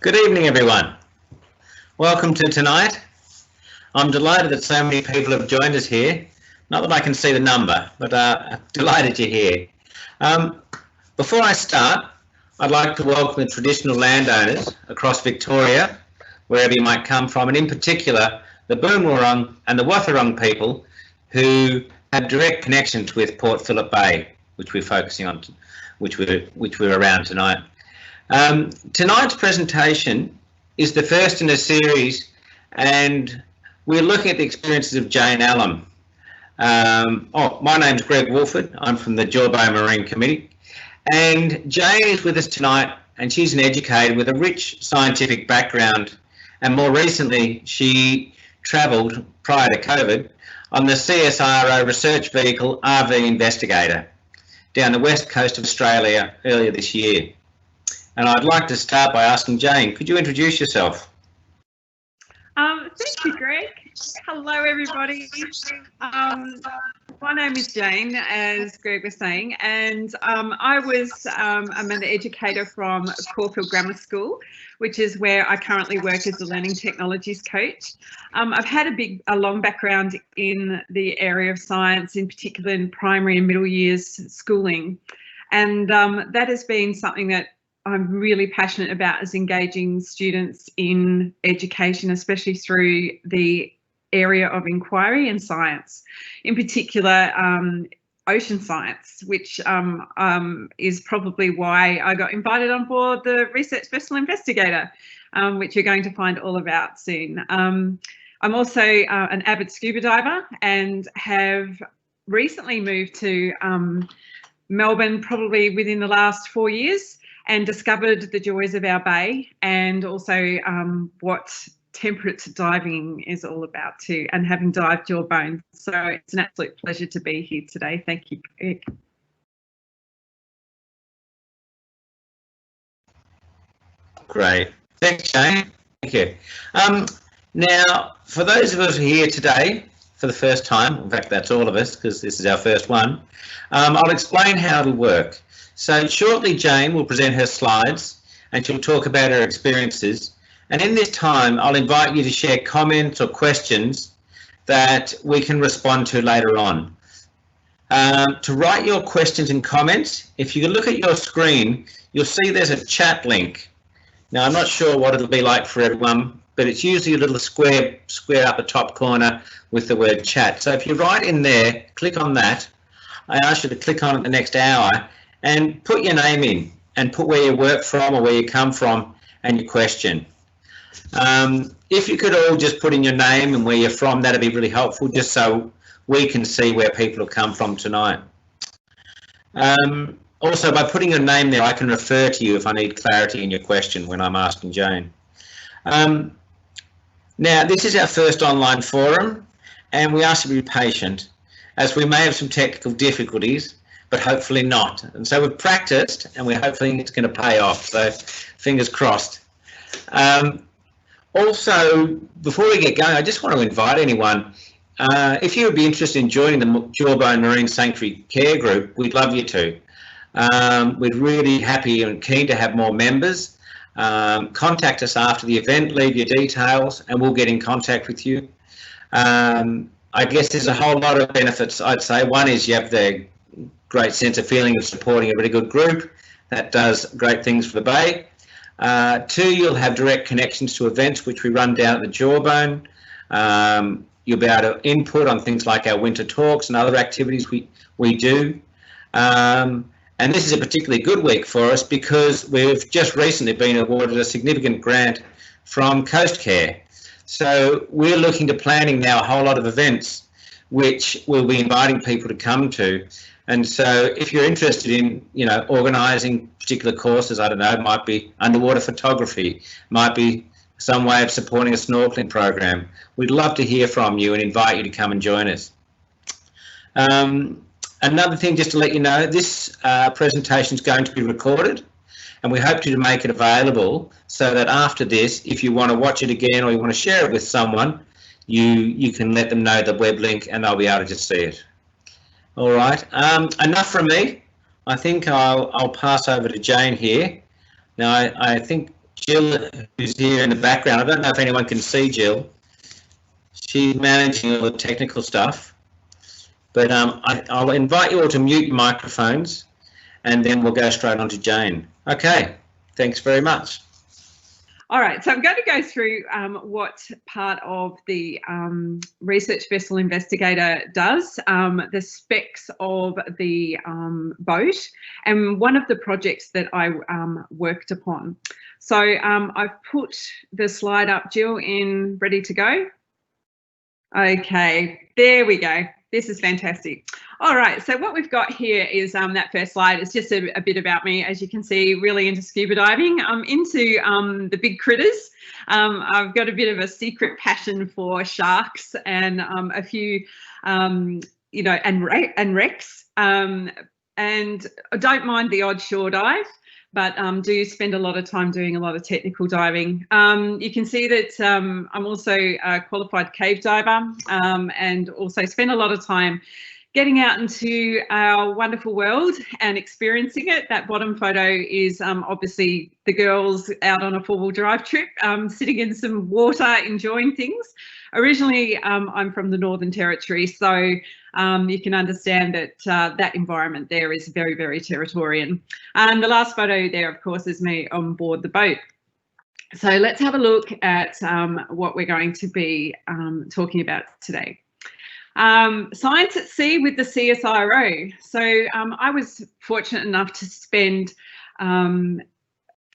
Good evening, everyone. Welcome to tonight. I'm delighted that so many people have joined us here. Not that I can see the number, but delighted you're here. Before I start, I'd like to welcome the traditional landowners across Victoria, wherever you might come from, and in particular, the Boonwurrung and the Wathaurong people who have direct connections with Port Phillip Bay, which we're focusing on, which we're around tonight. Tonight's presentation is the first in a series, and we're looking at the experiences of Jane Ellem. My name's Greg Wolford. I'm from the Jawbone Marine Committee, and Jane is with us tonight, and she's an educator with a rich scientific background, and more recently she travelled prior to COVID on the CSIRO research vehicle RV Investigator down the west coast of Australia earlier this year. And I'd like to start by asking Jane, could you introduce yourself? Thank you, Greg. Hello, everybody. My name is Jane, as Greg was saying, and I'm an educator from Caulfield Grammar School, which is where I currently work as a learning technologies coach. I've had a long background in the area of science, in particular in primary and middle years schooling, and that has been something that I'm really passionate about, is engaging students in education, especially through the area of inquiry and science, in particular ocean science, which is probably why I got invited on board the Research Vessel Investigator, which you're going to find all about soon. I'm also an avid scuba diver and have recently moved to Melbourne probably within the last 4 years, and discovered the joys of our bay, and also what temperate diving is all about too, and having dived Jawbone. So it's an absolute pleasure to be here today. Thank you, Greg. Great. Thanks, Jane. Thank you. Now, for those of us here today for the first time, in fact, that's all of us because this is our first one, I'll explain how it'll work. So shortly, Jane will present her slides and she'll talk about her experiences. And in this time, I'll invite you to share comments or questions that we can respond to later on. To write your questions and comments, if you can look at your screen, you'll see there's a chat link. Now, I'm not sure what it'll be like for everyone, but it's usually a little square up the top corner with the word chat. So if you write in there, click on that. I ask you to click on it the next hour and put your name in and put where you work from or where you come from and your question. If you could all just put in your name and where you're from, that'd be really helpful, just so we can see where people have come from tonight. Also, by putting your name there, I can refer to you if I need clarity in your question when I'm asking Jane. Now, this is our first online forum, and we ask you to be patient, as we may have some technical difficulties, but hopefully not. And so we've practiced, and we're hoping it's going to pay off. So fingers crossed. Also, before we get going, I just want to invite anyone, if you would be interested in joining the Jawbone Marine Sanctuary Care Group, we'd love you to. We're really happy and keen to have more members. Contact us after the event, leave your details, and we'll get in contact with you. I guess there's a whole lot of benefits, I'd say. One is you have the great sense of feeling of supporting a really good group that does great things for the bay. Two, you'll have direct connections to events which we run down at the Jawbone. You'll be able to input on things like our winter talks and other activities we do. And this is a particularly good week for us because we've just recently been awarded a significant grant from Coast Care. So we're looking to planning now a whole lot of events which we'll be inviting people to come to. And so if you're interested in, organising particular courses, I don't know, it might be underwater photography, might be some way of supporting a snorkeling program. We'd love to hear from you and invite you to come and join us. Another thing, just to let you know, this presentation is going to be recorded, and we hope to make it available so that after this, if you want to watch it again or you want to share it with someone, you can let them know the web link and they'll be able to just see it. All right, enough from me. I think I'll pass over to Jane here. Now, I think Jill, who's here in the background. I don't know if anyone can see Jill. She's managing all the technical stuff. But I'll invite you all to mute your microphones, and then we'll go straight on to Jane. Okay, thanks very much. All right, so I'm going to go through what part of the Research Vessel Investigator does, the specs of the boat, and one of the projects that I worked upon. So I've put the slide up, Jill, in ready to go. Okay, there we go. This is fantastic. All right, so what we've got here is that first slide. It's just a bit about me. As you can see, really into scuba diving. I'm into the big critters. I've got a bit of a secret passion for sharks and a few, you know, and wrecks. And I don't mind the odd shore dive, but do spend a lot of time doing a lot of technical diving. You can see that I'm also a qualified cave diver and also spend a lot of time getting out into our wonderful world and experiencing it. That bottom photo is obviously the girls out on a four-wheel drive trip, sitting in some water, enjoying things. Originally, I'm from the Northern Territory, so you can understand that that environment there is very, very Territorian. And the last photo there, of course, is me on board the boat. So let's have a look at what we're going to be talking about today. Science at Sea with the CSIRO. So I was fortunate enough to spend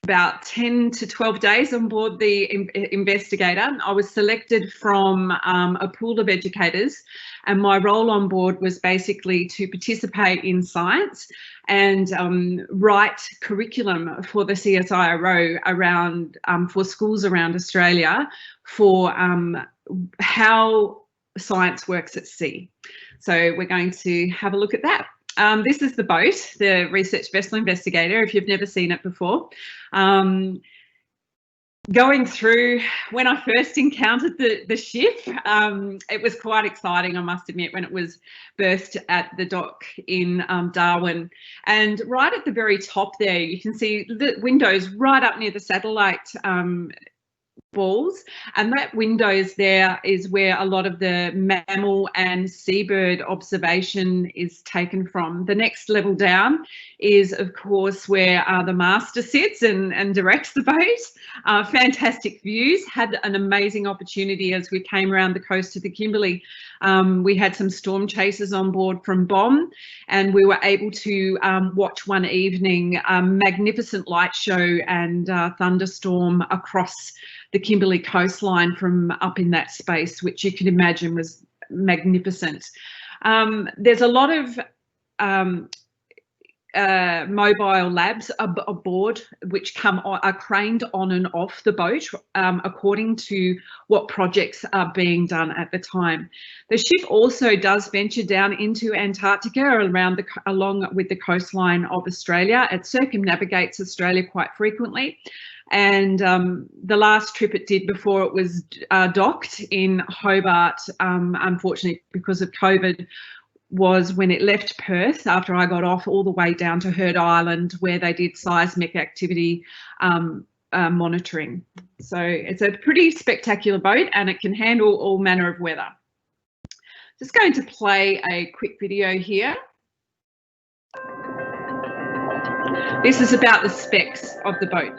about 10 to 12 days on board the Investigator. I was selected from a pool of educators, and my role on board was basically to participate in science and write curriculum for the CSIRO around for schools around Australia for how science works at sea. So we're going to have a look at that. This is the boat, the Research Vessel Investigator, if you've never seen it before. Going through, when I first encountered the ship, it was quite exciting, I must admit, when it was berthed at the dock in Darwin. And right at the very top there, you can see the windows right up near the satellite balls, and that windows there is where a lot of the mammal and seabird observation is taken from. The next level down is, of course, where the master sits and directs the boat. Fantastic views. Had an amazing opportunity as we came around the coast of the Kimberley. We had some storm chasers on board from BOM, and we were able to watch one evening a magnificent light show and thunderstorm across the Kimberley coastline from up in that space, which you can imagine was magnificent. There's a lot of mobile labs aboard which are craned on and off the boat according to what projects are being done at the time. The ship also does venture down into Antarctica along with the coastline of Australia. It circumnavigates Australia quite frequently. And the last trip it did before it was docked in Hobart, unfortunately because of COVID, was when it left Perth after I got off all the way down to Heard Island, where they did seismic activity monitoring. So it's a pretty spectacular boat, and it can handle all manner of weather. Just going to play a quick video here. This is about the specs of the boat.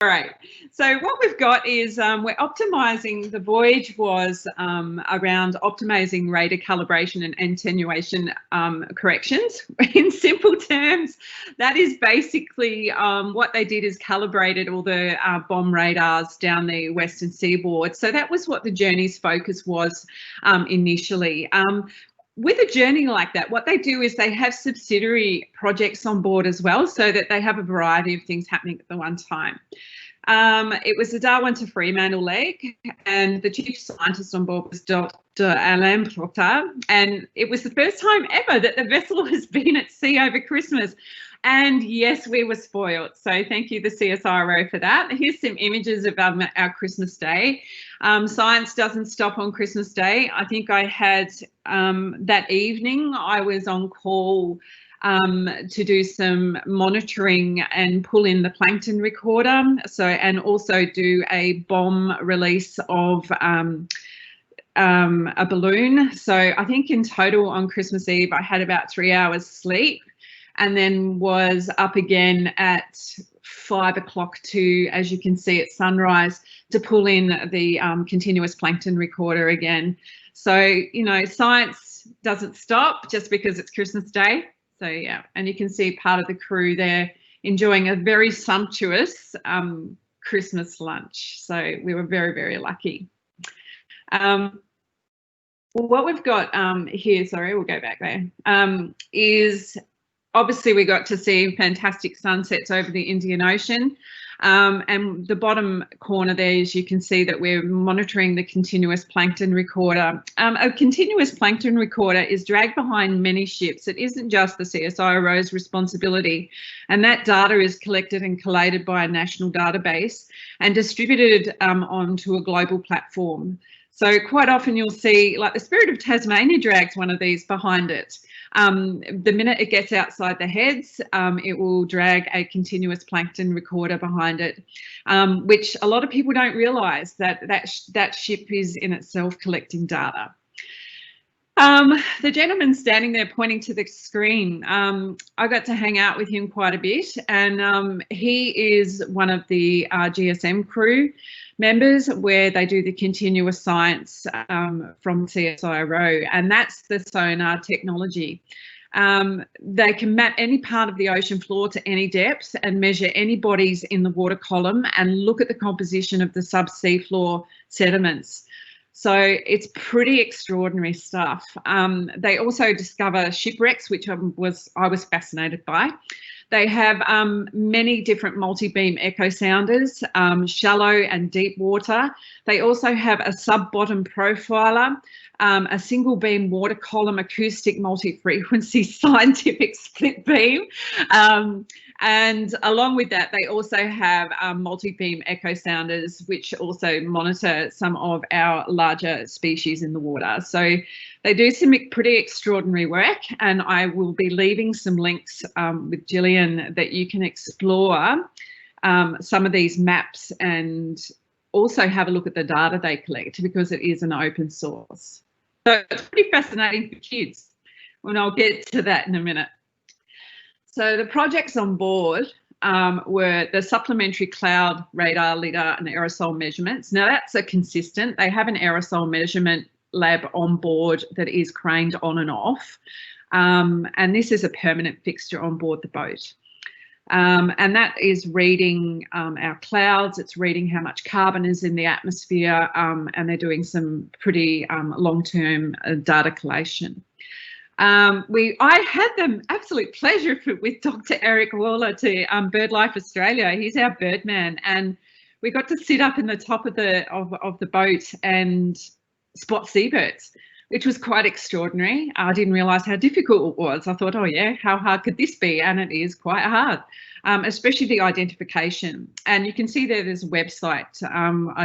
All right, so what we've got is we're optimising, the voyage was around optimising radar calibration and attenuation corrections. In simple terms, that is basically what they did is calibrated all the bomb radars down the western seaboard. So that was what the journey's focus was initially. With a journey like that, what they do is they have subsidiary projects on board as well, so that they have a variety of things happening at the one time. It was the Darwin to Fremantle leg, and the chief scientist on board was Dr. Ellem, and it was the first time ever that the vessel has been at sea over Christmas. And yes, we were spoiled. So thank you, the CSIRO, for that. Here's some images of our Christmas Day. Science doesn't stop on Christmas Day. I think I had that evening, I was on call to do some monitoring and pull in the plankton recorder. So, and also do a bomb release of a balloon. So I think in total on Christmas Eve, I had about 3 hours sleep, and then was up again at 5 o'clock to, as you can see, at sunrise, to pull in the continuous plankton recorder again. So, you know, science doesn't stop just because it's Christmas Day. So yeah, and you can see part of the crew there enjoying a very sumptuous Christmas lunch. So we were very, very lucky. What we've got here, sorry, we'll go back there, is obviously we got to see fantastic sunsets over the Indian Ocean. And the bottom corner there is, you can see that we're monitoring the continuous plankton recorder. A continuous plankton recorder is dragged behind many ships. It isn't just the CSIRO's responsibility, and that data is collected and collated by a national database and distributed onto a global platform. So quite often you'll see, like the Spirit of Tasmania drags one of these behind it. The minute it gets outside the heads, it will drag a continuous plankton recorder behind it, which a lot of people don't realise that ship is in itself collecting data. The gentleman standing there pointing to the screen, I got to hang out with him quite a bit, and he is one of the GSM crew members where they do the continuous science from CSIRO, and that's the sonar technology. They can map any part of the ocean floor to any depth and measure any bodies in the water column and look at the composition of the subsea floor sediments. So it's pretty extraordinary stuff. They also discover shipwrecks, which I was fascinated by. They have many different multi-beam echo sounders, shallow and deep water. They also have a sub-bottom profiler, a single beam water column acoustic multi-frequency scientific split beam. And along with that, they also have multi-beam echo sounders, which also monitor some of our larger species in the water. So they do some pretty extraordinary work, and I will be leaving some links with Gillian that you can explore some of these maps and also have a look at the data they collect, because it is an open source. So it's pretty fascinating for kids, and I'll get to that in a minute. So the projects on board were the supplementary cloud radar lidar and aerosol measurements. Now that's a consistent. They have an aerosol measurement lab on board that is craned on and off, and this is a permanent fixture on board the boat. And that is reading our clouds, it's reading how much carbon is in the atmosphere, and they're doing some pretty long-term data collation. I had the absolute pleasure with Dr. Eric Waller to BirdLife Australia. He's our birdman, and we got to sit up in the top of the boat and spot seabirds, which was quite extraordinary. I didn't realise how difficult it was. I thought, oh yeah, how hard could this be? And it is quite hard, especially the identification. And you can see there's a website,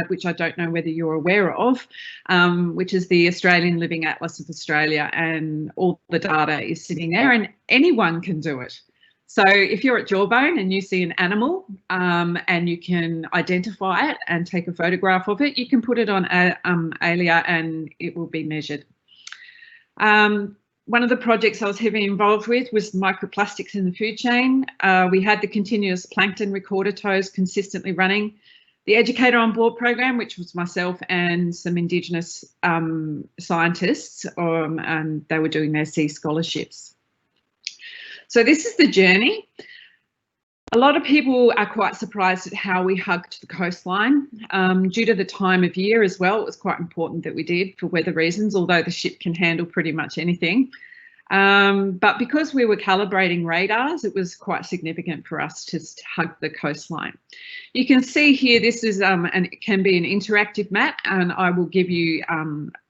which I don't know whether you're aware of, which is the Australian Living Atlas of Australia, and all the data is sitting there and anyone can do it. So if you're at Jawbone and you see an animal and you can identify it and take a photograph of it, you can put it on ALIA and it will be measured. One of the projects I was heavily involved with was microplastics in the food chain. We had the continuous plankton recorder tows consistently running, the Educator on Board program, which was myself and some Indigenous scientists, and they were doing their sea scholarships. So this is the journey. A lot of people are quite surprised at how we hugged the coastline. Due to the time of year as well, it was quite important that we did for weather reasons, although the ship can handle pretty much anything. But because we were calibrating radars, it was quite significant for us to hug the coastline. You can see here, this is it can be an interactive map, and I will give you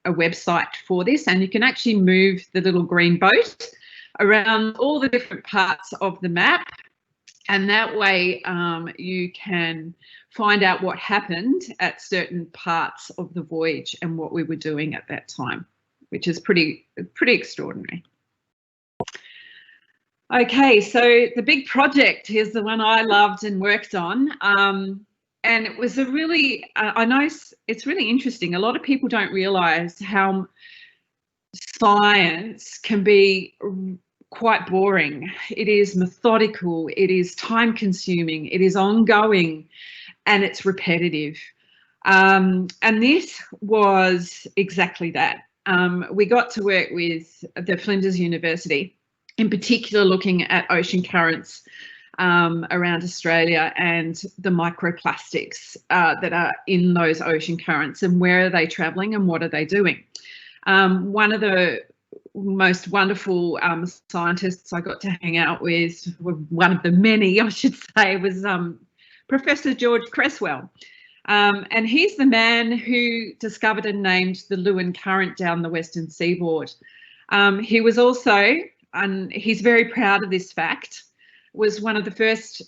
a website for this, and you can actually move the little green boat around all the different parts of the map. And that way you can find out what happened at certain parts of the voyage and what we were doing at that time, which is pretty extraordinary. Okay, so the big project is the one I loved and worked on. And it was a really, I know it's really interesting. A lot of people don't realise how science can be quite boring. It is methodical, it is time consuming, it is ongoing, and it's repetitive. And this was exactly that. We got to work with the Flinders University, in particular looking at ocean currents around Australia and the microplastics that are in those ocean currents, and where are they travelling and what are they doing. One of the most wonderful scientists I got to hang out with, one of the many I should say, was Professor George Cresswell. And he's the man who discovered and named the Lewin Current down the western seaboard. He was also, and he's very proud of this fact, was one of the first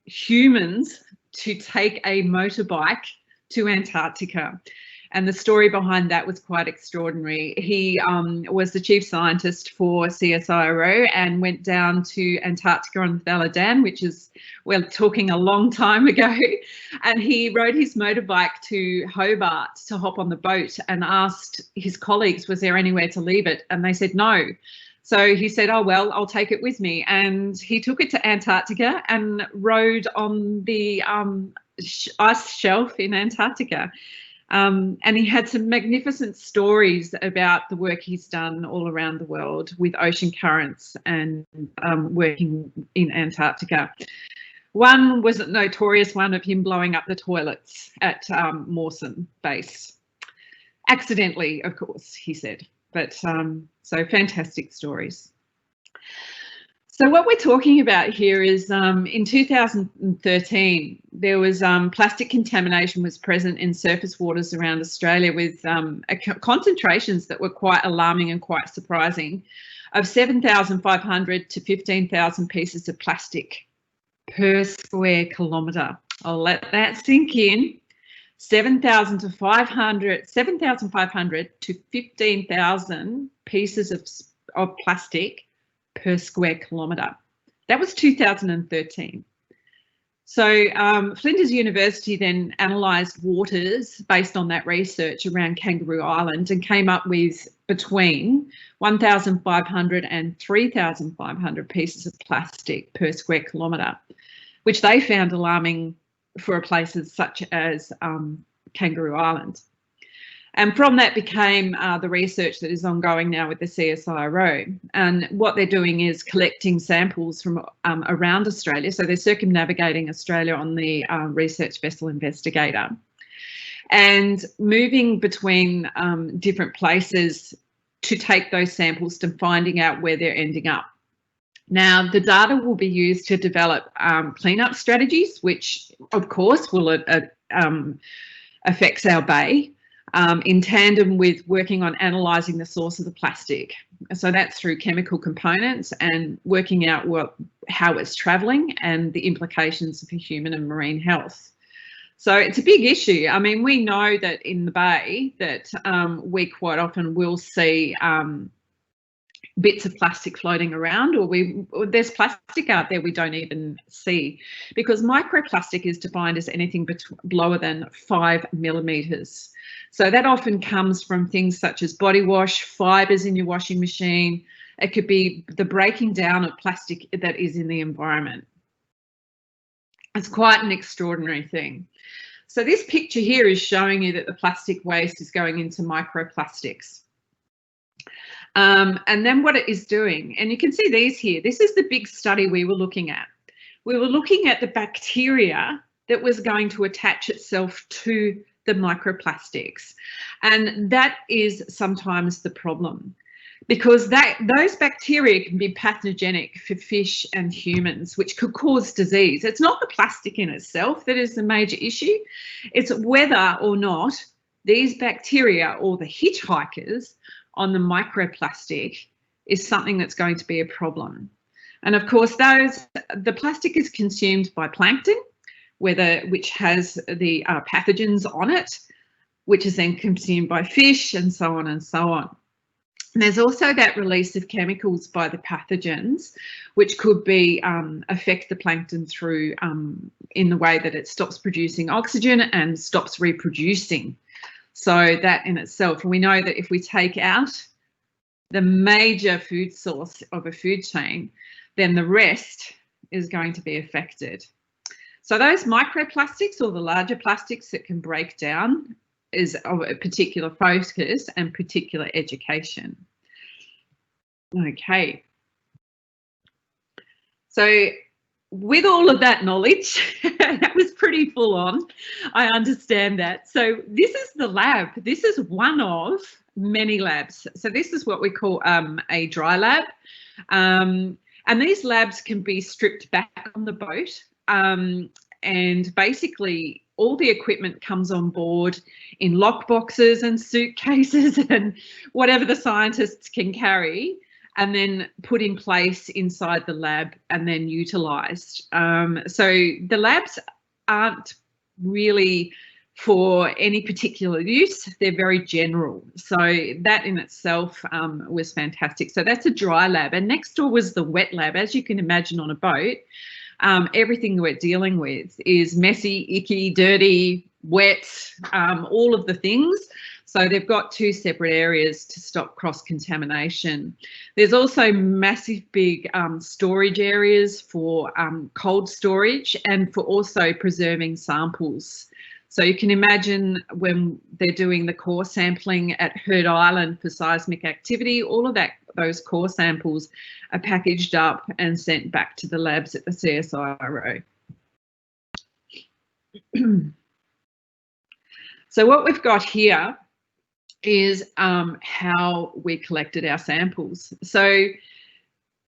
humans to take a motorbike to Antarctica. And the story behind that was quite extraordinary. He was the chief scientist for CSIRO and went down to Antarctica on the Thaladan, which is, we're talking a long time ago. And he rode his motorbike to Hobart to hop on the boat and asked his colleagues, was there anywhere to leave it? And they said no. So he said, oh, well, I'll take it with me. And he took it to Antarctica and rode on the ice shelf in Antarctica. And he had some magnificent stories about the work he's done all around the world with ocean currents and working in Antarctica. One was a notorious one of him blowing up the toilets at Mawson base. Accidentally, of course, he said. But so fantastic stories. So what we're talking about here is in 2013, there was plastic contamination was present in surface waters around Australia with concentrations that were quite alarming and quite surprising, of 7,500 to 15,000 pieces of plastic per square kilometre. I'll let that sink in. 7,500 to 15,000 pieces of plastic per square kilometre. That was 2013. So Flinders University then analysed waters based on that research around Kangaroo Island and came up with between 1,500 and 3,500 pieces of plastic per square kilometre, which they found alarming for places such as Kangaroo Island. And from that became the research that is ongoing now with the CSIRO. And what they're doing is collecting samples from around Australia. So they're circumnavigating Australia on the research vessel Investigator and moving between different places to take those samples to finding out where they're ending up. Now, the data will be used to develop cleanup strategies, which of course will affects our bay. In tandem with working on analysing the source of the plastic. So that's through chemical components and working out how it's travelling and the implications for human and marine health. So it's a big issue. I mean, we know that in the bay that we quite often will see bits of plastic floating around, or there's plastic out there we don't even see, because microplastic is defined as anything lower than 5 millimeters. So that often comes from things such as body wash, fibers in your washing machine. It could be the breaking down of plastic that is in the environment. It's quite an extraordinary thing. So this picture here is showing you that the plastic waste is going into microplastics. And then what it is doing, and you can see these here, this is the big study we were looking at. We were looking at the bacteria that was going to attach itself to the microplastics. And that is sometimes the problem, because those bacteria can be pathogenic for fish and humans, which could cause disease. It's not the plastic in itself that is the major issue. It's whether or not these bacteria, or the hitchhikers on the microplastic, is something that's going to be a problem. And of course, the plastic is consumed by plankton, which has the pathogens on it, which is then consumed by fish, and so on and so on. And there's also that release of chemicals by the pathogens, which could be affect the plankton through in the way that it stops producing oxygen and stops reproducing. So that in itself, we know that if we take out the major food source of a food chain, then the rest is going to be affected. So those microplastics, or the larger plastics that can break down, is of a particular focus and particular education. Okay. So with all of that knowledge, that was pretty full on. I understand that. So this is the lab. This is one of many labs. So this is what we call a dry lab. And these labs can be stripped back on the boat. And basically all the equipment comes on board in lock boxes and suitcases and whatever the scientists can carry, and then put in place inside the lab and then utilised. So the labs aren't really for any particular use, they're very general. So that in itself was fantastic. So that's a dry lab, and next door was the wet lab. As you can imagine on a boat, everything we're dealing with is messy, icky, dirty, wet, all of the things. So they've got two separate areas to stop cross-contamination. There's also massive big storage areas for cold storage and for also preserving samples. So you can imagine when they're doing the core sampling at Heard Island for seismic activity, all of those core samples are packaged up and sent back to the labs at the CSIRO. So what we've got here is how we collected our samples. So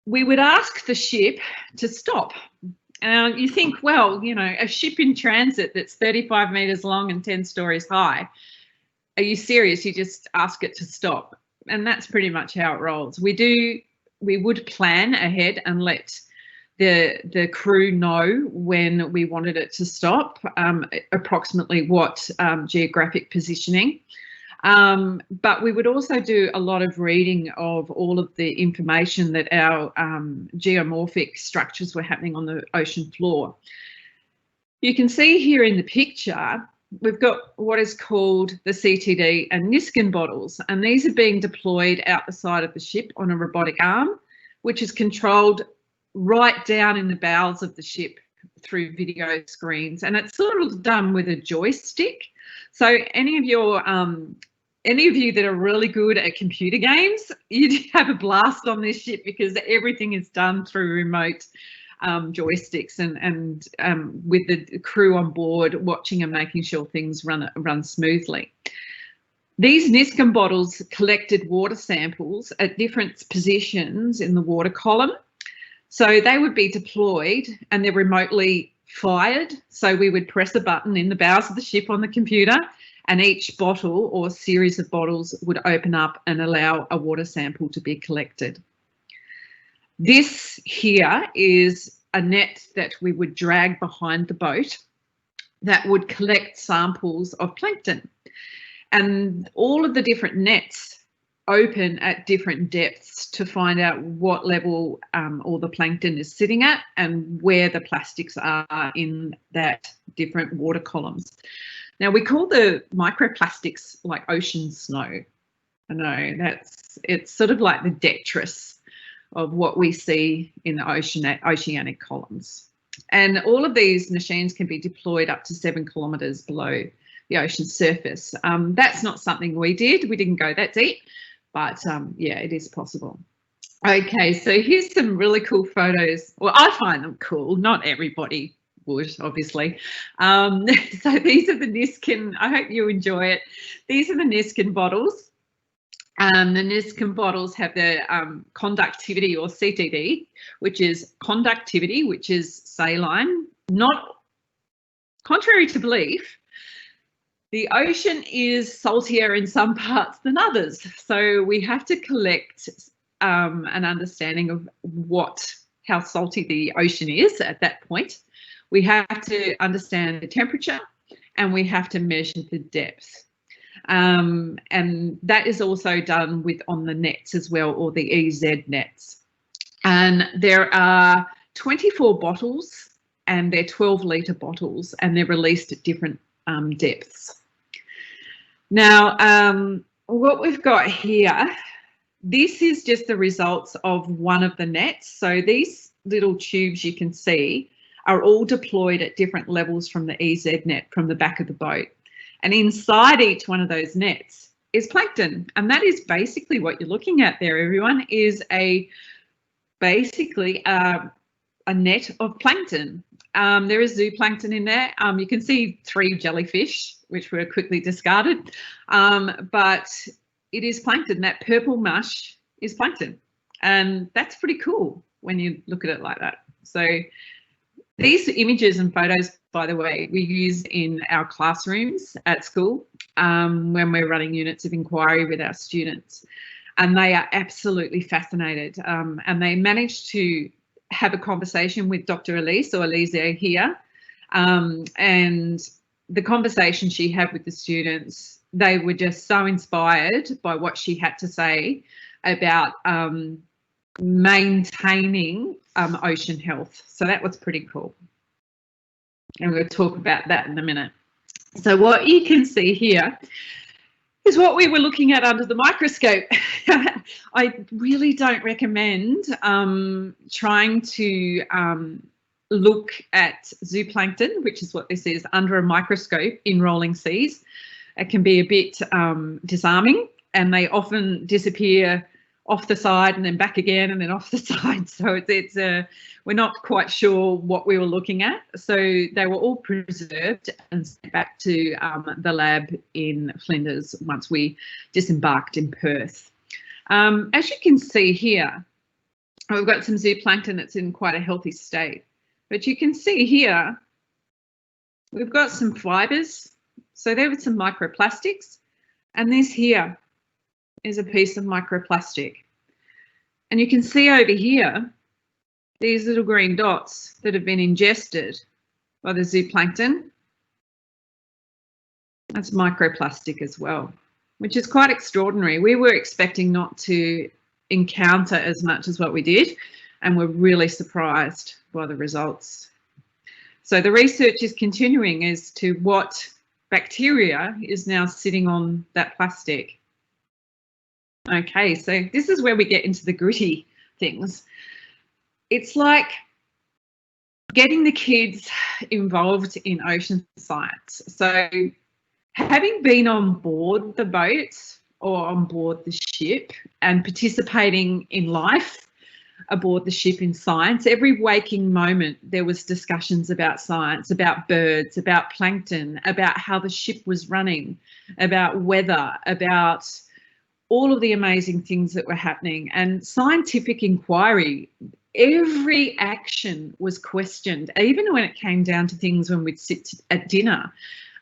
we would ask the ship to stop. You think, well, you know, a ship in transit that's 35 metres long and 10 stories high, are you serious? You just ask it to stop. And that's pretty much how it rolls. We would plan ahead and let the crew know when we wanted it to stop, approximately what geographic positioning. But we would also do a lot of reading of all of the information that our geomorphic structures were happening on the ocean floor. You can see here in the picture, we've got what is called the CTD and Niskin bottles, and these are being deployed out the side of the ship on a robotic arm, which is controlled right down in the bowels of the ship through video screens, and it's sort of done with a joystick. So any of you that are really good at computer games, you'd have a blast on this ship, because everything is done through remote joysticks and with the crew on board watching and making sure things run smoothly. These Niskin bottles collected water samples at different positions in the water column. So they would be deployed and they're remotely fired. So we would press a button in the bowels of the ship on the computer, and each bottle or series of bottles would open up and allow a water sample to be collected. This here is a net that we would drag behind the boat that would collect samples of plankton. And all of the different nets open at different depths to find out what level all the plankton is sitting at and where the plastics are in that different water columns. Now, we call the microplastics like ocean snow. I know it's sort of like the detritus of what we see in the oceanic columns. And all of these machines can be deployed up to 7 kilometres below the ocean surface. That's not something we did. We didn't go that deep, but yeah, it is possible. Okay, so here's some really cool photos. Well, I find them cool. Not everybody would, obviously. So these are the Niskin. I hope you enjoy it. These are the Niskin bottles. The Niskin bottles have the conductivity, or CTD, which is conductivity, which is saline. Not contrary to belief, the ocean is saltier in some parts than others. So we have to collect an understanding of how salty the ocean is at that point. We have to understand the temperature, and we have to measure the depth. And that is also done on the nets as well, or the EZ nets. And there are 24 bottles, and they're 12-litre bottles, and they're released at different depths. Now, what we've got here, this is just the results of one of the nets. So these little tubes you can see are all deployed at different levels from the EZ net, from the back of the boat. And inside each one of those nets is plankton. And that is basically what you're looking at there, everyone, is basically a net of plankton. There is zooplankton in there. You can see 3 jellyfish, which were quickly discarded. But it is plankton. That purple mush is plankton. And that's pretty cool when you look at it like that. So these images and photos, by the way, we use in our classrooms at school when we're running units of inquiry with our students. And they are absolutely fascinated. And they managed to have a conversation with Dr. Elise here. And the conversation she had with the students, they were just so inspired by what she had to say about maintaining ocean health. So that was pretty cool. And we'll talk about that in a minute. So what you can see here is what we were looking at under the microscope. I really don't recommend trying to look at zooplankton, which is what this is, under a microscope in rolling seas. It can be a bit disarming, and they often disappear off the side and then back again and then off the side. So we're not quite sure what we were looking at. So they were all preserved and sent back to the lab in Flinders once we disembarked in Perth. As you can see here, we've got some zooplankton that's in quite a healthy state. But you can see here, we've got some fibres. So there were some microplastics, and this here is a piece of microplastic. And you can see over here, these little green dots that have been ingested by the zooplankton. That's microplastic as well, which is quite extraordinary. We were expecting not to encounter as much as what we did, and we're really surprised by the results. So the research is continuing as to what bacteria is now sitting on that plastic. Okay, so this is where we get into the gritty things. It's like getting the kids involved in ocean science. So having been on board the boat or on board the ship and participating in life aboard the ship in science, every waking moment there was discussions about science, about birds, about plankton, about how the ship was running, about weather, about all of the amazing things that were happening. And scientific inquiry, every action was questioned, even when it came down to things when we'd sit at dinner.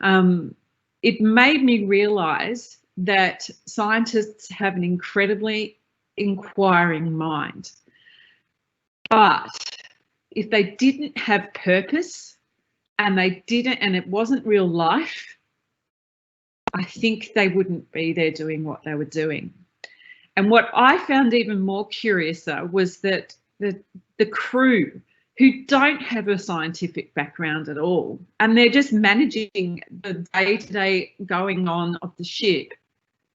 It made me realise that scientists have an incredibly inquiring mind. But if they didn't have purpose and it wasn't real life, I think they wouldn't be there doing what they were doing. And what I found even more curious was that the crew, who don't have a scientific background at all, and they're just managing the day-to-day going on of the ship,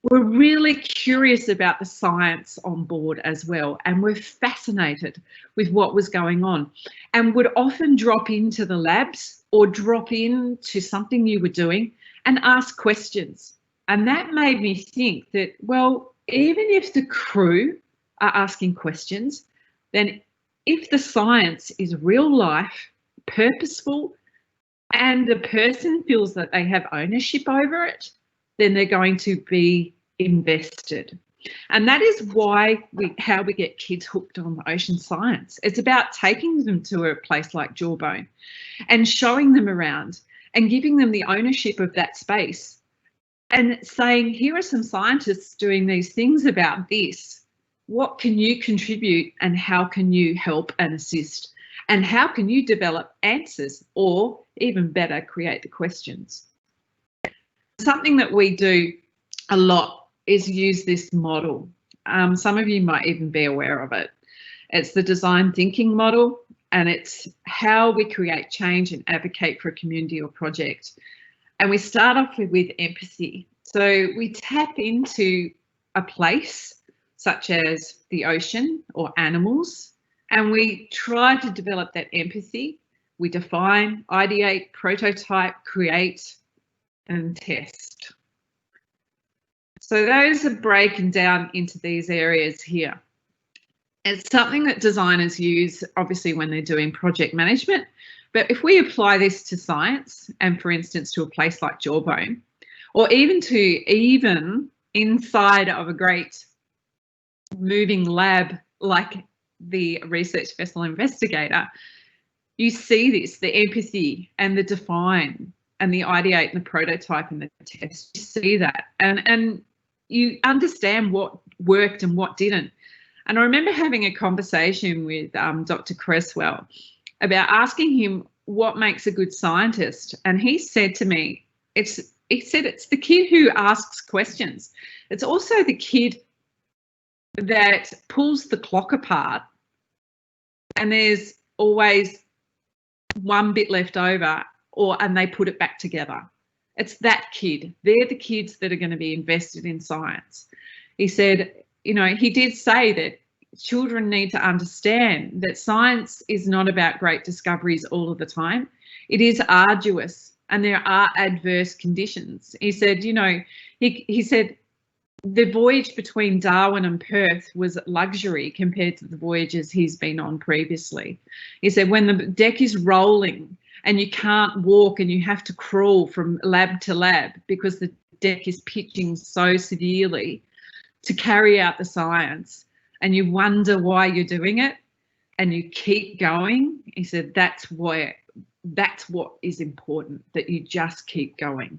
were really curious about the science on board as well, and were fascinated with what was going on, and would often drop into the labs or drop into something you were doing and ask questions. And that made me think that, well, even if the crew are asking questions, then if the science is real life, purposeful, and the person feels that they have ownership over it, then they're going to be invested. And that is how we get kids hooked on ocean science. It's about taking them to a place like Jawbone and showing them around and giving them the ownership of that space and saying, here are some scientists doing these things about this. What can you contribute, and how can you help and assist? And how can you develop answers, or even better, create the questions? Something that we do a lot is use this model. Some of you might even be aware of it. It's the design thinking model, and it's how we create change and advocate for a community or project. And we start off with empathy. So we tap into a place such as the ocean or animals, and we try to develop that empathy. We define, ideate, prototype, create, and test. So those are broken down into these areas here. It's something that designers use, obviously, when they're doing project management. But if we apply this to science, and for instance, to a place like Jawbone, or even inside of a great moving lab like the Research Vessel Investigator, you see this, the empathy and the define and the ideate and the prototype and the test. You see that, and you understand what worked and what didn't. And I remember having a conversation with Dr. Cresswell about asking him what makes a good scientist. And he said to me, it's the kid who asks questions. It's also the kid that pulls the clock apart and there's always one bit left over, and they put it back together. It's that kid. They're the kids that are going to be invested in science. He said, you know, he did say that children need to understand that science is not about great discoveries all of the time. It is arduous, and there are adverse conditions. He said, you know, he said the voyage between Darwin and Perth was luxury compared to the voyages he's been on previously. He said when the deck is rolling and you can't walk and you have to crawl from lab to lab because the deck is pitching so severely to carry out the science, and you wonder why you're doing it and you keep going, he said that's what is important, that you just keep going.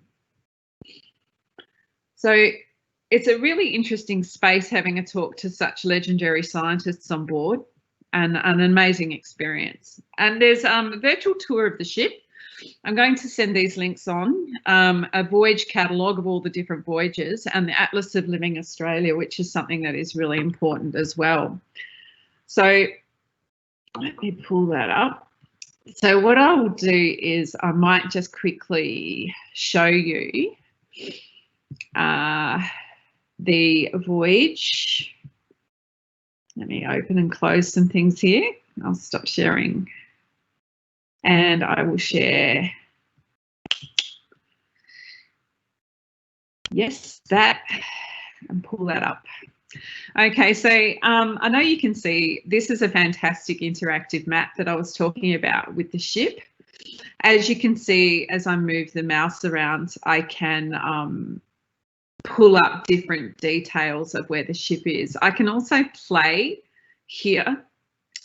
So it's a really interesting space having a talk to such legendary scientists on board, and an amazing experience. And there's a virtual tour of the ship. I'm going to send these links on, a voyage catalogue of all the different voyages, and the Atlas of Living Australia, which is something that is really important as well. So let me pull that up. So what I will do is I might just quickly show you the voyage. Let me open and close some things here. I'll stop sharing. And I will share, yes, that, and pull that up. Okay, so I know you can see this is a fantastic interactive map that I was talking about with the ship. As you can see, as I move the mouse around, I can pull up different details of where the ship is. I can also play here,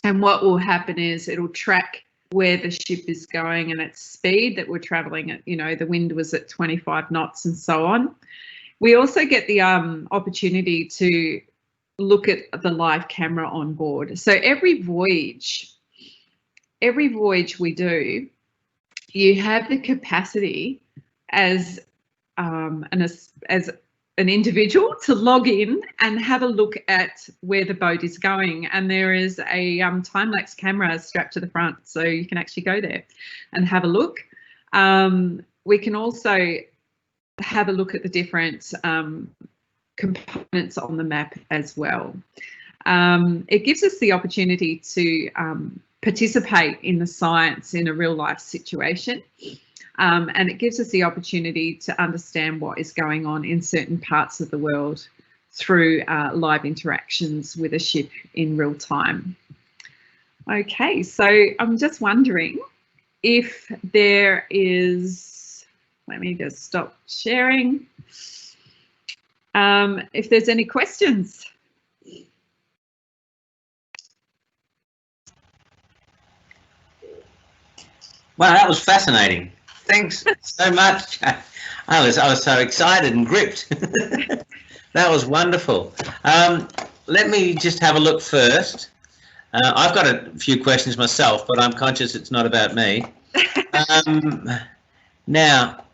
and what will happen is it'll track where the ship is going and its speed that we're traveling at. You know, the wind was at 25 knots and so on. We also get the opportunity to look at the live camera on board. So every voyage we do, you have the capacity as an individual to log in and have a look at where the boat is going, and there is a time-lapse camera strapped to the front, so you can actually go there and have a look. We can also have a look at the different components on the map as well. It gives us the opportunity to participate in the science in a real life situation. And it gives us the opportunity to understand what is going on in certain parts of the world through live interactions with a ship in real time. Okay, so I'm just wondering if there is, let me just stop sharing, if there's any questions. Wow, that was fascinating. Thanks so much. I was so excited and gripped. That was wonderful. Let me just have a look first. I've got a few questions myself, but I'm conscious it's not about me. Now,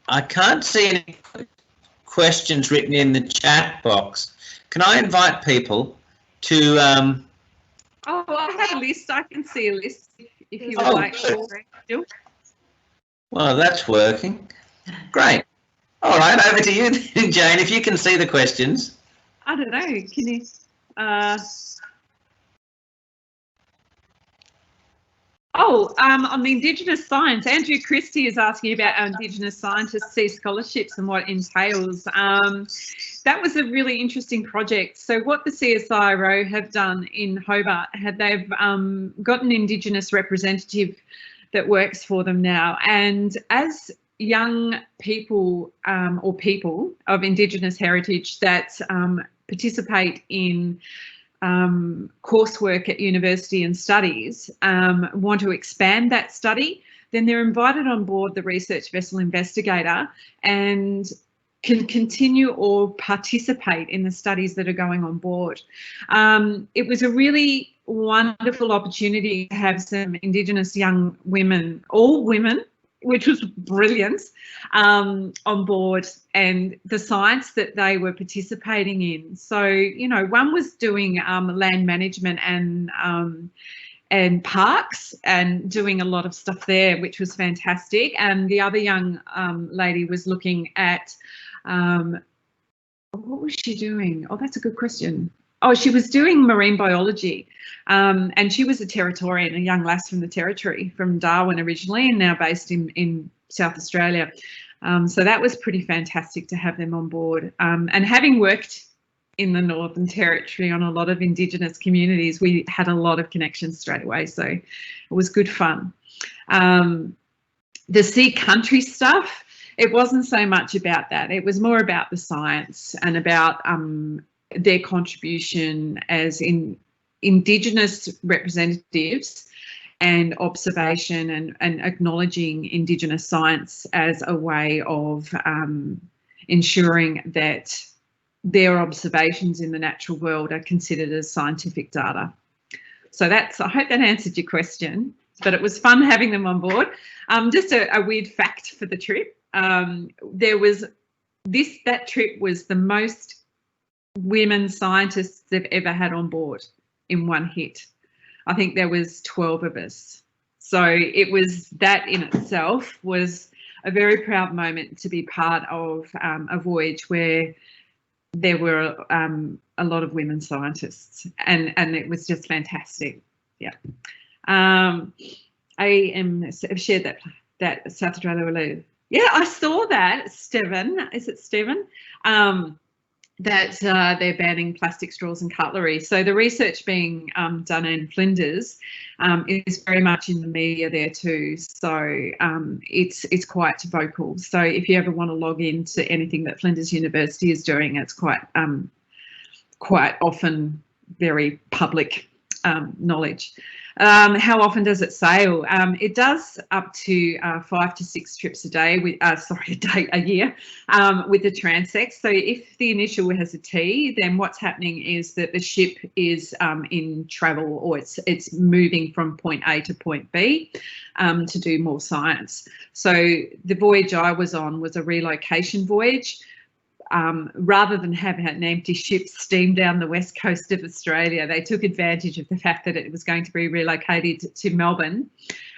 I can't see any questions written in the chat box. Can I invite people to... Oh, I have a list. I can see a list if you would like to. Well, that's working. Great. All right, over to you, Jane, if you can see the questions. I don't know. Can you... on the Indigenous science, Andrew Christie is asking about our Indigenous scientists' sea scholarships and what it entails. That was a really interesting project. So what the CSIRO have done in Hobart, they've got an Indigenous representative that works for them now. And as young people or people of Indigenous heritage that participate in coursework at university and studies, want to expand that study, then they're invited on board the Research Vessel Investigator and can continue or participate in the studies that are going on board. It was a really wonderful opportunity to have some Indigenous young women, all women, which was brilliant, on board, and the science that they were participating in. So, you know, one was doing land management and parks and doing a lot of stuff there, which was fantastic. And the other young lady was looking at, what was she doing? Oh, that's a good question. Oh, she was doing marine biology, and she was a Territorian, a young lass from the Territory, from Darwin originally, and now based in South Australia. So that was pretty fantastic to have them on board. And having worked in the Northern Territory on a lot of Indigenous communities, we had a lot of connections straight away, so it was good fun. The sea country stuff, it wasn't so much about that. It was more about the science and about their contribution as Indigenous representatives and observation and acknowledging Indigenous science as a way of ensuring that their observations in the natural world are considered as scientific data. So that's, I hope that answered your question, but it was fun having them on board. Just a weird fact for the trip. That trip was the most women scientists they've ever had on board in one hit. I think there was 12 of us. So it was, that in itself was a very proud moment to be part of a voyage where there were a lot of women scientists, and it was just fantastic. Yeah. I've shared that South Australia. Yeah, I saw that, Steven. Is it Steven? That they're banning plastic straws and cutlery. So the research being done in Flinders is very much in the media there too. So it's quite vocal. So if you ever want to log into anything that Flinders University is doing, it's quite often very public knowledge. How often does it sail? It does up to 5 to 6 trips a day, a year, with the transect. So if the initial has a T, then what's happening is that the ship is in travel, or it's moving from point A to point B to do more science. So the voyage I was on was a relocation voyage. rather than having an empty ship steam down the west coast of Australia, they took advantage of the fact that it was going to be relocated to Melbourne.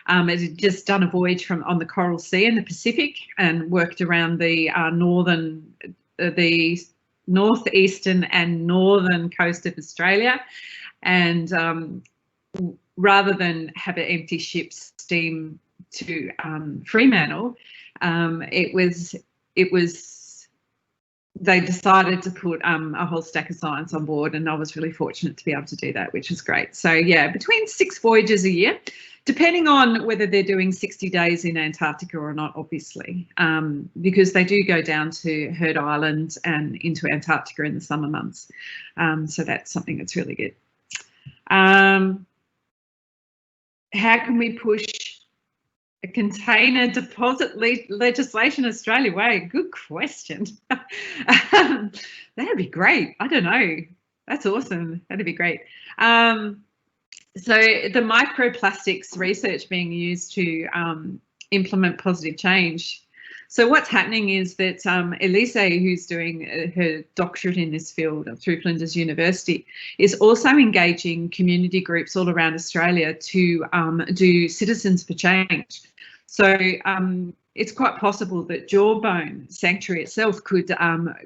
It had just done a voyage on the Coral Sea in the Pacific and worked around the northeastern and northern coast of Australia. And rather than have an empty ship steam to Fremantle, they decided to put a whole stack of science on board, and I was really fortunate to be able to do that, which was great. So yeah, between 6 voyages a year, depending on whether they're doing 60 days in Antarctica or not, obviously, because they do go down to Heard Island and into Antarctica in the summer months. So that's something that's really good. How can we push a container deposit legislation in Australia? Wow, good question. That'd be great. I don't know. That's awesome. That'd be great. So the microplastics research being used to implement positive change. So what's happening is that Elise, who's doing her doctorate in this field through Flinders University, is also engaging community groups all around Australia to do Citizens for Change. So it's quite possible that Jawbone Sanctuary itself could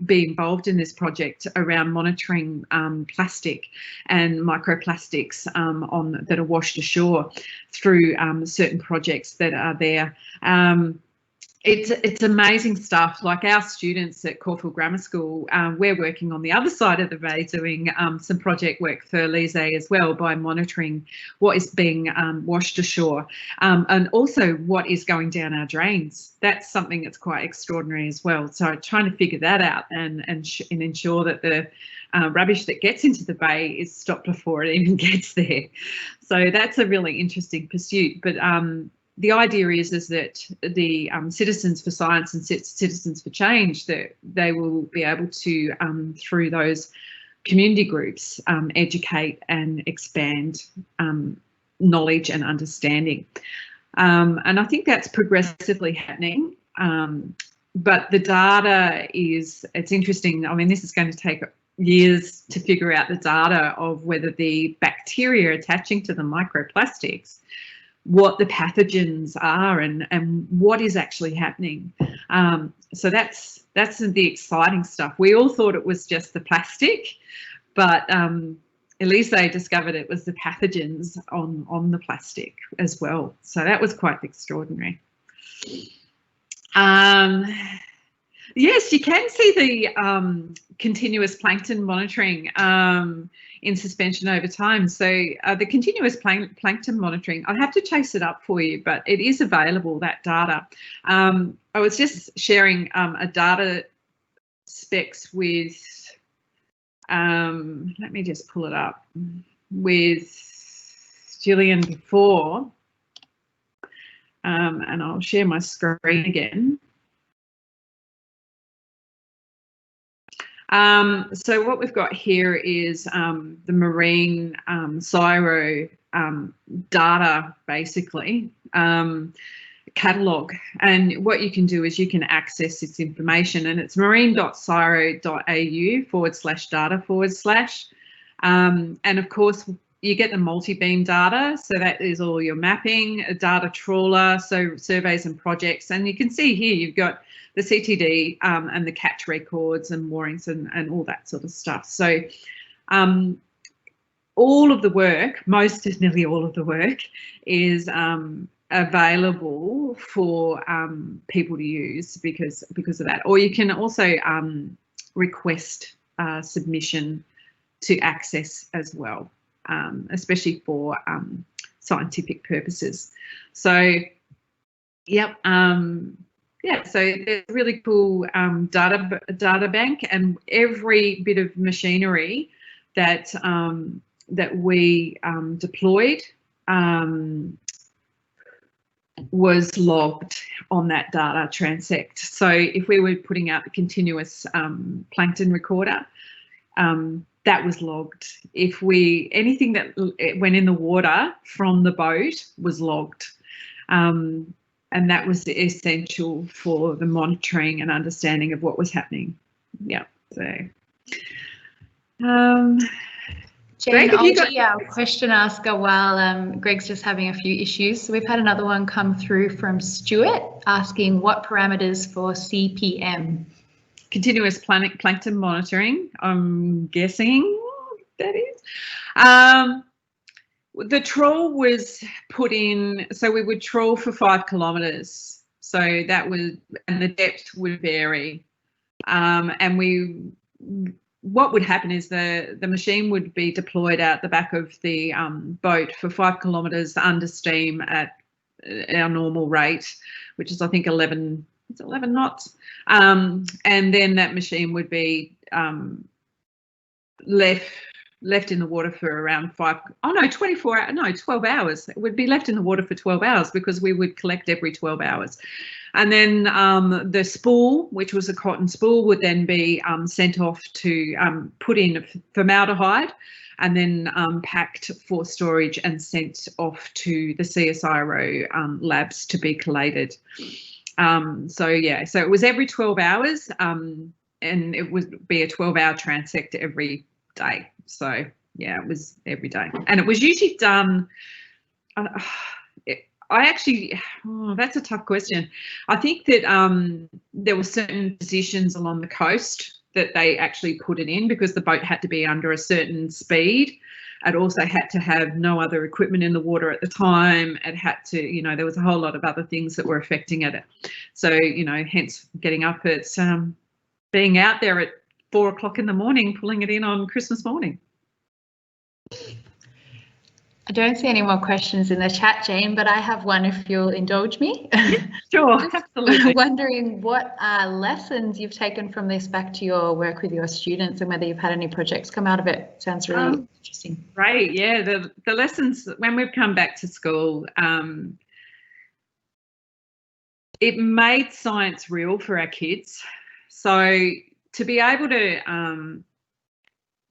be involved in this project around monitoring plastic and microplastics that are washed ashore through certain projects that are there. It's amazing stuff. Like our students at Caulfield Grammar School, we're working on the other side of the bay doing some project work for Lise as well by monitoring what is being washed ashore and also what is going down our drains. That's something that's quite extraordinary as well. So trying to figure that out and ensure that the rubbish that gets into the bay is stopped before it even gets there. So that's a really interesting pursuit. But the idea is that the Citizens for Science and Citizens for Change, that they will be able to, through those community groups, educate and expand knowledge and understanding. And I think that's progressively happening. But the data it's interesting. I mean, this is going to take years to figure out the data of whether the bacteria attaching to the microplastics, what the pathogens are and what is actually happening. So that's the exciting stuff. We all thought it was just the plastic, but Elise discovered it was the pathogens on the plastic as well. So that was quite extraordinary. Yes, you can see the continuous plankton monitoring in suspension over time. So the continuous plankton monitoring, I'll have to chase it up for you, but it is available, that data. I was just sharing a data specs with, let me just pull it up, with Gillian before, and I'll share my screen again. So what we've got here is the marine CSIRO data, basically, catalogue. And what you can do is you can access this information, and it's marine.ciro.au/data/. And of course, you get the multi-beam data. So that is all your mapping, a data trawler, so surveys and projects. And you can see here you've got the CTD and the catch records and moorings and all that sort of stuff. So all of the work, nearly all of the work is available for people to use because of that. Or you can also request submission to access as well, especially for scientific purposes. So, yep. Yeah, so there's a really cool data bank, and every bit of machinery that that we deployed was logged on that data transect. So if we were putting out the continuous plankton recorder, that was logged. If anything that went in the water from the boat was logged. And that was essential for the monitoring and understanding of what was happening yeah. So, Jane, Greg, I'll be our question asker while Greg's just having a few issues. So we've had another one come through from Stuart asking what parameters for CPM? Continuous plankton monitoring, I'm guessing that is. The trawl was put in, so we would trawl for 5 kilometres. So that was, and the depth would vary. And what would happen is the machine would be deployed out the back of the boat for 5 kilometres under steam at our normal rate, which is I think 11 knots. And then that machine would be left in the water for around 12 hours. It would be left in the water for 12 hours because we would collect every 12 hours. And then the spool, which was a cotton spool, would then be sent off to put in formaldehyde and then packed for storage and sent off to the CSIRO labs to be collated. So it was every 12 hours and it would be a 12-hour transect every day. So yeah, it was every day. And it was usually done, that's a tough question. I think that there were certain positions along the coast that they actually put it in because the boat had to be under a certain speed. It also had to have no other equipment in the water at the time. It had to, there was a whole lot of other things that were affecting it. So, hence getting up at, being out there at 4 o'clock in the morning, pulling it in on Christmas morning. I don't see any more questions in the chat, Jane, but I have one if you'll indulge me. Sure, absolutely. Wondering what lessons you've taken from this back to your work with your students and whether you've had any projects come out of it. Sounds really interesting. Great, yeah. The lessons, when we've come back to school, it made science real for our kids. So to be able to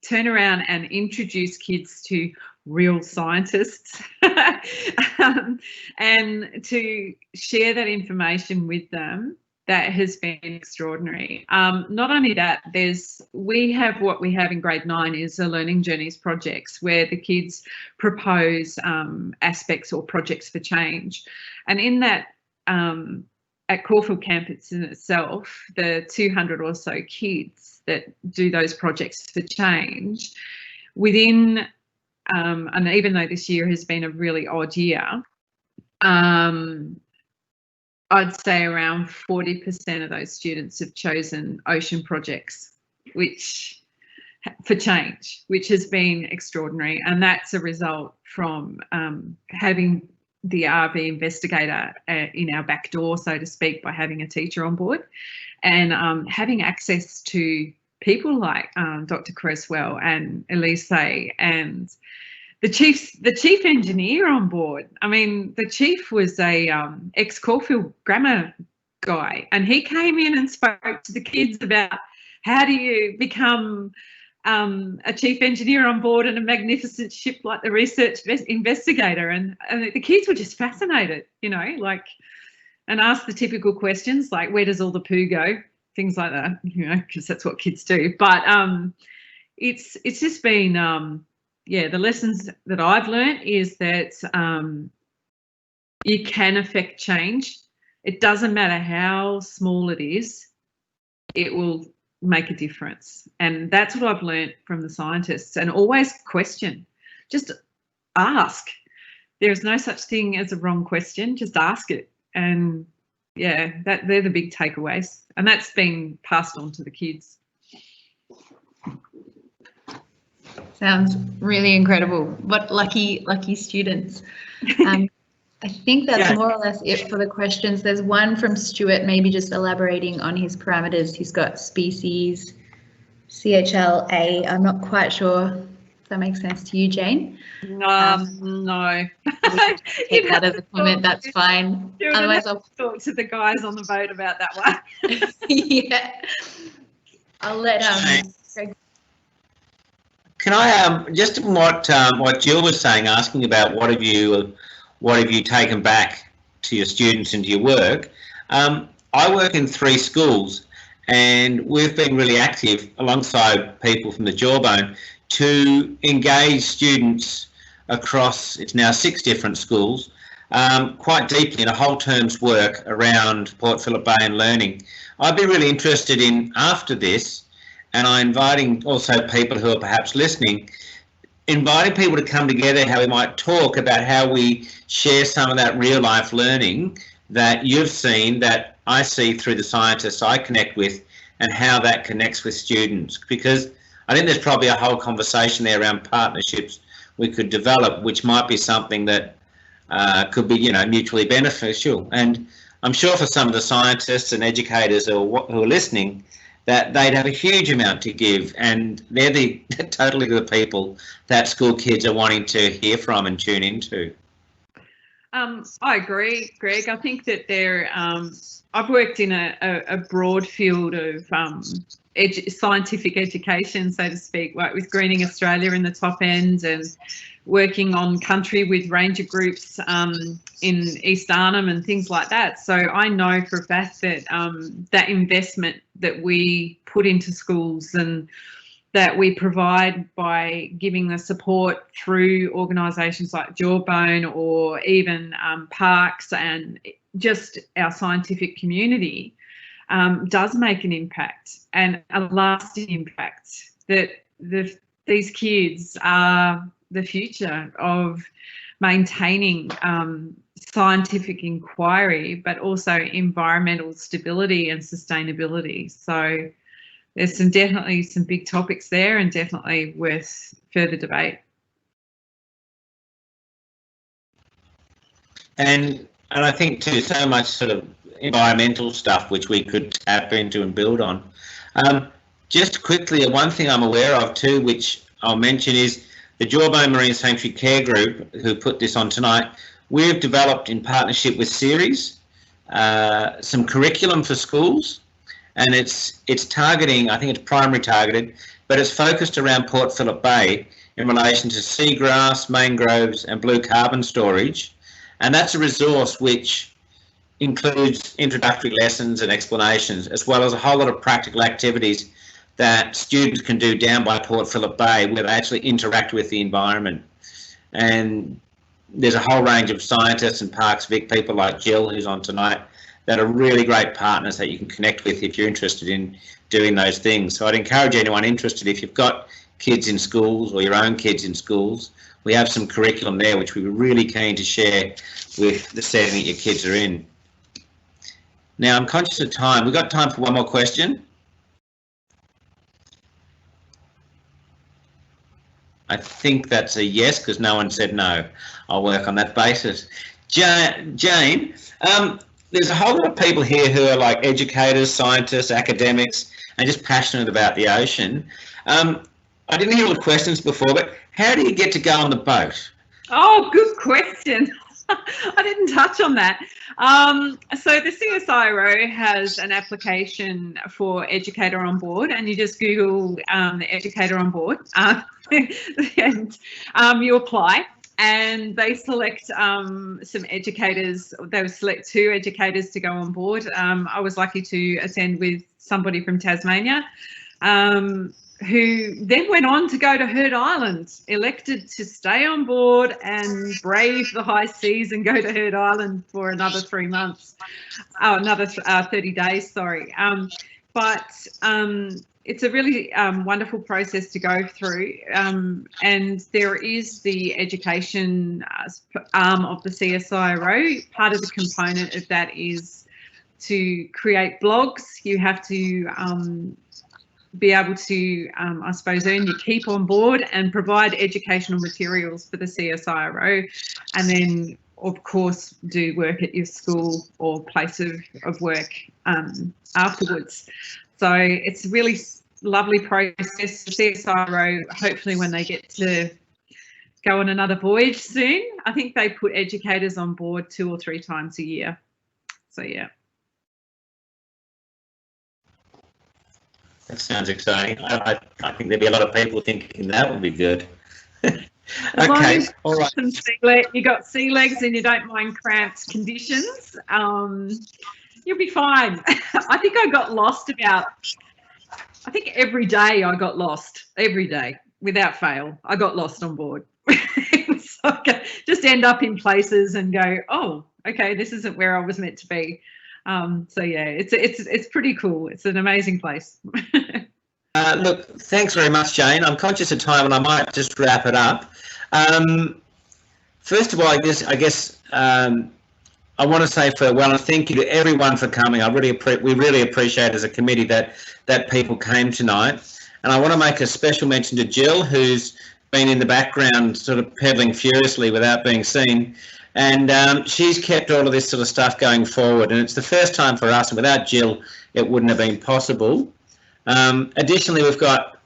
turn around and introduce kids to real scientists and to share that information with them, that has been extraordinary. Not only that, we have in grade 9 is a learning journeys projects where the kids propose aspects or projects for change. And in that, at Caulfield campus in itself, the 200 or so kids that do those projects for change within, and even though this year has been a really odd year, I'd say around 40% of those students have chosen ocean projects, for change, which has been extraordinary. And that's a result from having the RV Investigator in our back door, so to speak, by having a teacher on board and having access to people like Dr. Creswell and Elise and the chief engineer on board. I mean, the chief was a ex-Caulfield grammar guy, and he came in and spoke to the kids about how do you become a chief engineer on board in a magnificent ship like the Research Investigator, and the kids were just fascinated, and asked the typical questions like, where does all the poo go? Things like that, because that's what kids do. But it's just been, the lessons that I've learned is that you can affect change. It doesn't matter how small it is, it will make a difference. And that's what I've learned from the scientists. And always question, just ask. There is no such thing as a wrong question, just ask it. And yeah, they're the big takeaways. And that's been passed on to the kids. Sounds really incredible. What lucky students. I think that's more or less it for the questions. There's one from Stuart, maybe just elaborating on his parameters. He's got species, CHLA. I'm not quite sure if that makes sense to you, Jane. No. Take that as a comment, that's fine. Otherwise, I'll talk to the guys on the boat about that one. Yeah. I'll let Greg. Can I just what Jill was saying, asking about what have you taken back to your students and to your work? I work in 3 schools, And we've been really active alongside people from the Jawbone to engage students across, it's now 6 different schools, quite deeply in a whole term's work around Port Phillip Bay and learning. I'd be really interested in, after this, and I'm inviting also people who are perhaps listening, inviting people to come together, how we might talk about how we share some of that real life learning that you've seen, that I see through the scientists I connect with, and how that connects with students. Because I think there's probably a whole conversation there around partnerships we could develop, which might be something that could be, mutually beneficial. And I'm sure for some of the scientists and educators who are listening, that they'd have a huge amount to give, and they're totally the people that school kids are wanting to hear from and tune into. I agree, Greg. I think that I've worked in a broad field of scientific education, so to speak, like with Greening Australia in the top end, and working on country with ranger groups in East Arnhem and things like that. So I know for a fact that that investment that we put into schools and that we provide by giving the support through organisations like Jawbone, or even parks and just our scientific community, does make an impact, and a lasting impact, that these kids are the future of maintaining scientific inquiry, but also environmental stability and sustainability. So there's definitely some big topics there, and definitely worth further debate. And I think too, so much sort of environmental stuff which we could tap into and build on. Just quickly, one thing I'm aware of too, which I'll mention, is the Jawbone Marine Sanctuary Care Group, who put this on tonight. We've developed, in partnership with CSIRO, some curriculum for schools, and it's targeting, I think it's primary targeted, but it's focused around Port Phillip Bay in relation to seagrass, mangroves and blue carbon storage. And that's a resource which includes introductory lessons and explanations, as well as a whole lot of practical activities that students can do down by Port Phillip Bay, where they actually interact with the environment. And there's a whole range of scientists and Parks Vic people like Jill, who's on tonight, that are really great partners that you can connect with if you're interested in doing those things. So I'd encourage anyone interested, if you've got kids in schools or your own kids in schools, we have some curriculum there which we were really keen to share with the setting that your kids are in. Now, I'm conscious of time. We've got time for one more question. I think that's a yes, because no one said no. I'll work on that basis. Jane, there's a whole lot of people here who are like educators, scientists, academics, and just passionate about the ocean. I didn't hear all the questions before, but how do you get to go on the boat? Oh, good question. I didn't touch on that. So the CSIRO has an application for Educator on Board, and you just Google the Educator on Board, and you apply. And they select some educators. They would select 2 educators to go on board. I was lucky to attend with somebody from Tasmania, who then went on to go to Heard Island, elected to stay on board and brave the high seas and go to Heard Island for another 3 months. Oh, another 30 days, sorry. But it's a really wonderful process to go through, and there is the education arm of the CSIRO. Part of the component of that is to create blogs. You have to be able to, I suppose, earn your keep on board and provide educational materials for the CSIRO, and then, of course, do work at your school or place of work afterwards. So it's a really lovely process. The CSIRO, hopefully when they get to go on another voyage soon, I think they put educators on board 2 or 3 times a year. So, yeah. That sounds exciting. I think there'd be a lot of people thinking that would be good. Okay, all right. You got sea legs and you don't mind cramped conditions. You'll be fine. I think I got lost I think every day I got lost. Every day, without fail, I got lost on board. So I just end up in places and go, oh, okay, this isn't where I was meant to be. So yeah, it's pretty cool. It's an amazing place. Look, thanks very much, Jane. I'm conscious of time and I might just wrap it up. First of all, I guess I want to say farewell and thank you to everyone for coming. We really appreciate as a committee that people came tonight. And I want to make a special mention to Jill, who's been in the background sort of pedaling furiously without being seen. And she's kept all of this sort of stuff going forward. And it's the first time for us, and without Jill, it wouldn't have been possible. Additionally, we've got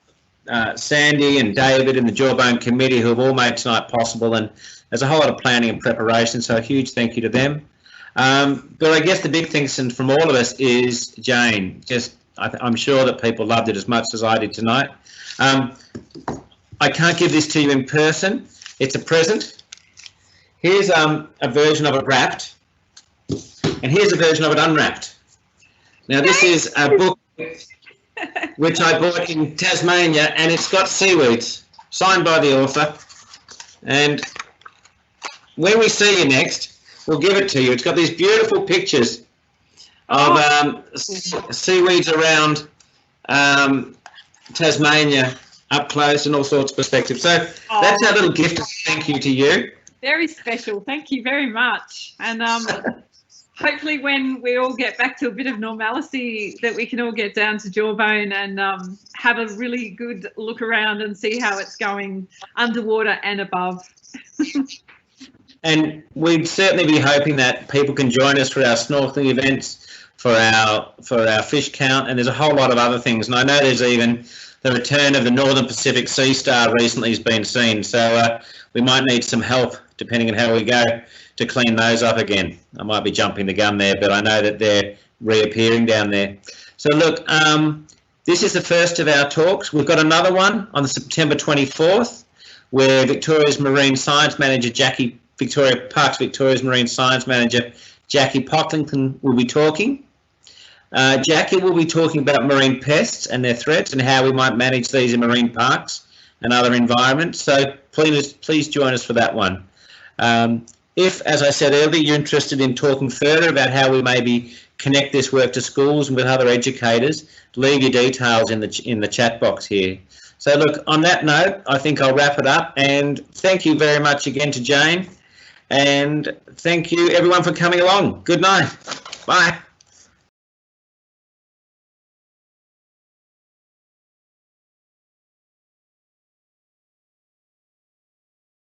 Sandy and David and the Jawbone committee who have all made tonight possible. And there's a whole lot of planning and preparation. So a huge thank you to them. But I guess the big thing from all of us is Jane. I'm sure that people loved it as much as I did tonight. I can't give this to you in person. It's a present. Here's a version of it wrapped, and here's a version of it unwrapped. Now this is a book which I bought in Tasmania, and it's got seaweeds, signed by the author. And when we see you next, we'll give it to you. It's got these beautiful pictures of seaweeds around Tasmania up close and all sorts of perspectives. So that's our little gift of thank you to you. Very special. Thank you very much. And hopefully when we all get back to a bit of normalcy, that we can all get down to Jawbone and have a really good look around and see how it's going underwater and above. And we'd certainly be hoping that people can join us for our snorkeling events, for our fish count, and there's a whole lot of other things. And I know there's even the return of the Northern Pacific Sea Star recently has been seen. So we might need some help, depending on how we go, to clean those up again. I might be jumping the gun there, but I know that they're reappearing down there. So look, this is the first of our talks. We've got another one on September 24th, where Victoria's Marine Science Manager Parks Victoria's Marine Science Manager Jackie Pocklington will be talking. Jackie will be talking about marine pests and their threats and how we might manage these in marine parks and other environments. So please join us for that one. If, as I said earlier, you're interested in talking further about how we maybe connect this work to schools and with other educators, leave your details in the chat box here. So look, on that note, I think I'll wrap it up, and thank you very much again to Jane, and thank you everyone for coming along. Good night. Bye.